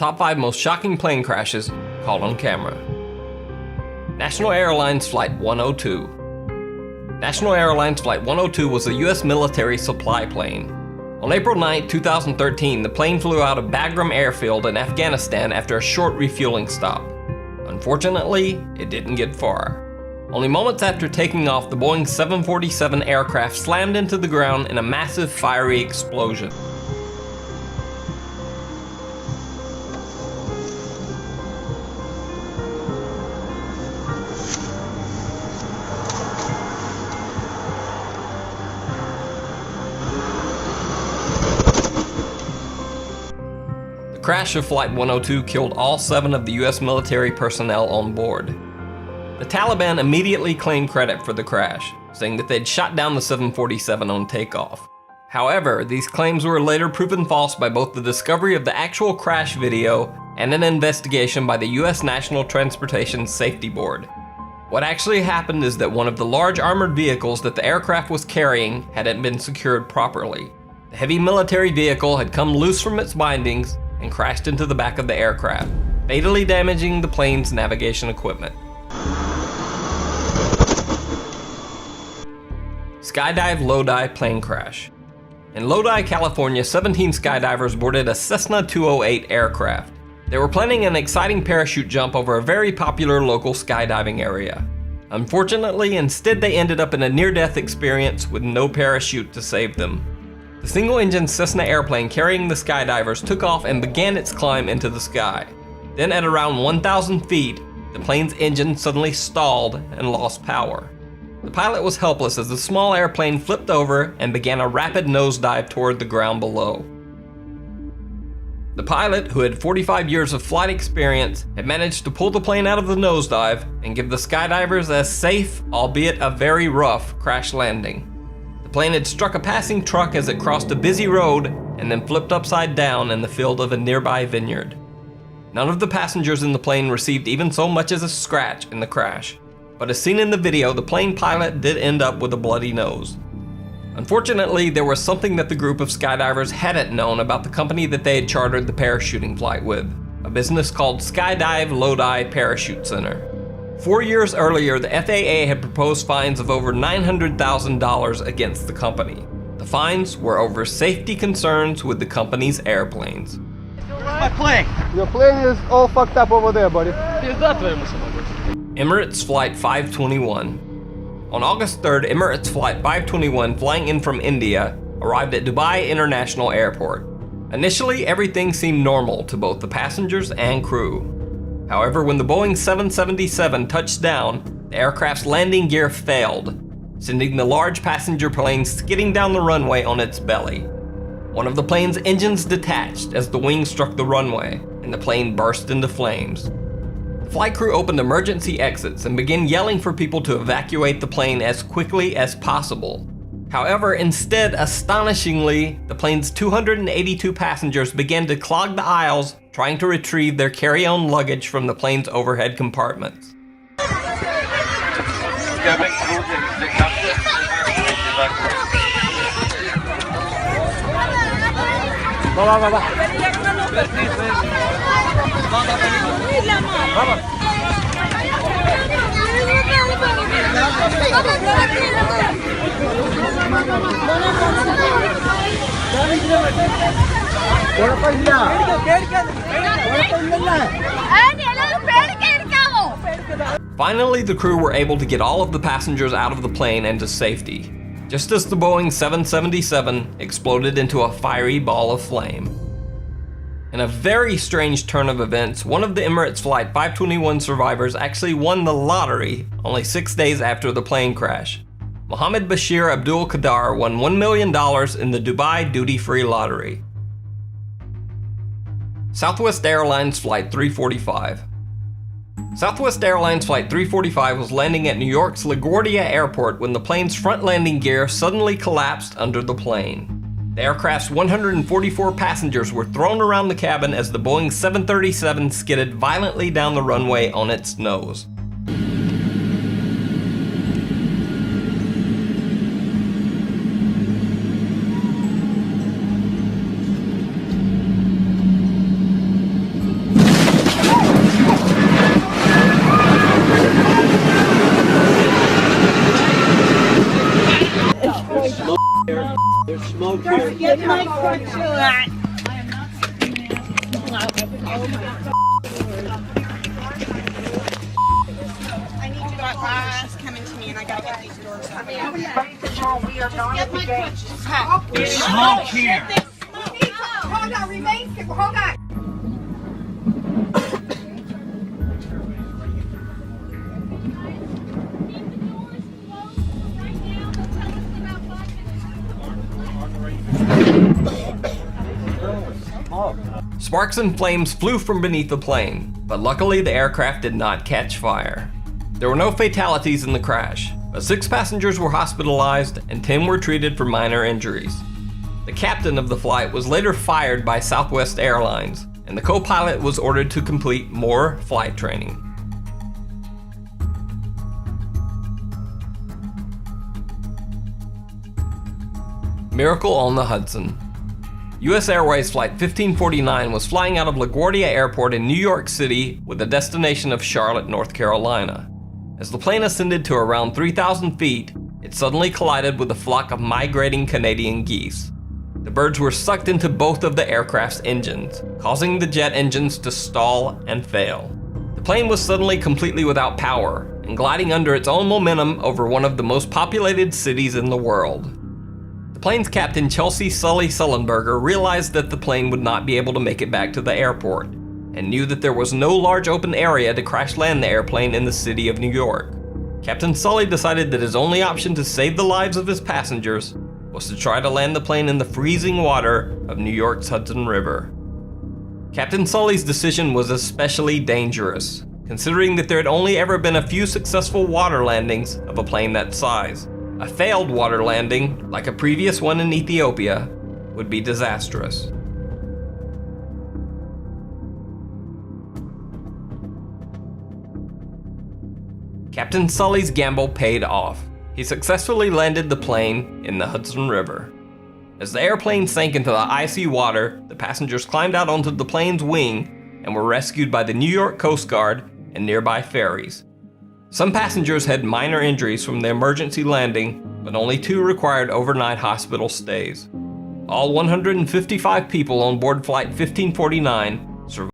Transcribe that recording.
top 5 most shocking plane crashes caught on camera. National Airlines Flight 102. National Airlines Flight 102 was a U.S. military supply plane. On April 9, 2013, the plane flew out of Bagram Airfield in Afghanistan after a short refueling stop. Unfortunately, it didn't get far. Only moments after taking off, the Boeing 747 aircraft slammed into the ground in a massive fiery explosion. The crash of Flight 102 killed all 7 of the U.S. military personnel on board. The Taliban immediately claimed credit for the crash, saying that they'd shot down the 747 on takeoff. However, these claims were later proven false by both the discovery of the actual crash video and an investigation by the U.S. National Transportation Safety Board. What actually happened is that one of the large armored vehicles that the aircraft was carrying hadn't been secured properly. The heavy military vehicle had come loose from its bindings and crashed into the back of the aircraft, fatally damaging the plane's navigation equipment. Skydive Lodi plane crash. In Lodi, California, 17 skydivers boarded a Cessna 208 aircraft. They were planning an exciting parachute jump over a very popular local skydiving area. Unfortunately, instead they ended up in a near-death experience with no parachute to save them. The single-engine Cessna airplane carrying the skydivers took off and began its climb into the sky. Then at around 1,000 feet, the plane's engine suddenly stalled and lost power. The pilot was helpless as the small airplane flipped over and began a rapid nosedive toward the ground below. The pilot, who had 45 years of flight experience, had managed to pull the plane out of the nosedive and give the skydivers a safe, albeit a very rough, crash landing. The plane had struck a passing truck as it crossed a busy road and then flipped upside down in the field of a nearby vineyard. None of the passengers in the plane received even so much as a scratch in the crash, but as seen in the video, the plane pilot did end up with a bloody nose. Unfortunately, there was something that the group of skydivers hadn't known about the company that they had chartered the parachuting flight with, a business called Skydive Lodi Parachute Center. 4 years earlier, the FAA had proposed fines of over $900,000 against the company. The fines were over safety concerns with the company's airplanes. My plane! Your plane is all fucked up over there, buddy. Emirates Flight 521. On August 3rd, Emirates Flight 521, flying in from India, arrived at Dubai International Airport. Initially, everything seemed normal to both the passengers and crew. However, when the Boeing 777 touched down, the aircraft's landing gear failed, sending the large passenger plane skidding down the runway on its belly. One of the plane's engines detached as the wing struck the runway, and the plane burst into flames. The flight crew opened emergency exits and began yelling for people to evacuate the plane as quickly as possible. However, instead, astonishingly, the plane's 282 passengers began to clog the aisles, trying to retrieve their carry-on luggage from the plane's overhead compartments. Finally, the crew were able to get all of the passengers out of the plane and to safety, just as the Boeing 777 exploded into a fiery ball of flame. In a very strange turn of events, one of the Emirates Flight 521 survivors actually won the lottery only 6 days after the plane crash. Mohammed Bashir Abdul Qadar won $1 million in the Dubai duty-free lottery. Southwest Airlines Flight 345. Southwest Airlines Flight 345 was landing at New York's LaGuardia Airport when the plane's front landing gear suddenly collapsed under the plane. The aircraft's 144 passengers were thrown around the cabin as the Boeing 737 skidded violently down the runway on its nose. There's smoke here. Get my crutch shot. I need you guys coming to me, and I gotta get these doors open. Get my crutch shot. There's smoke here. Hold on, remain still. Hold on. Sparks and flames flew from beneath the plane, but luckily the aircraft did not catch fire. There were no fatalities in the crash, but 6 passengers were hospitalized and 10 were treated for minor injuries. The captain of the flight was later fired by Southwest Airlines, and the co-pilot was ordered to complete more flight training. Miracle on the Hudson. U.S. Airways Flight 1549 was flying out of LaGuardia Airport in New York City with a destination of Charlotte, North Carolina. As the plane ascended to around 3,000 feet, it suddenly collided with a flock of migrating Canadian geese. The birds were sucked into both of the aircraft's engines, causing the jet engines to stall and fail. The plane was suddenly completely without power and gliding under its own momentum over one of the most populated cities in the world. The plane's captain, Chelsea Sully Sullenberger, realized that the plane would not be able to make it back to the airport, and knew that there was no large open area to crash land the airplane in the city of New York. Captain Sully decided that his only option to save the lives of his passengers was to try to land the plane in the freezing water of New York's Hudson River. Captain Sully's decision was especially dangerous, considering that there had only ever been a few successful water landings of a plane that size. A failed water landing, like a previous one in Ethiopia, would be disastrous. Captain Sully's gamble paid off. He successfully landed the plane in the Hudson River. As the airplane sank into the icy water, the passengers climbed out onto the plane's wing and were rescued by the New York Coast Guard and nearby ferries. Some passengers had minor injuries from the emergency landing, but only 2 required overnight hospital stays. All 155 people on board Flight 1549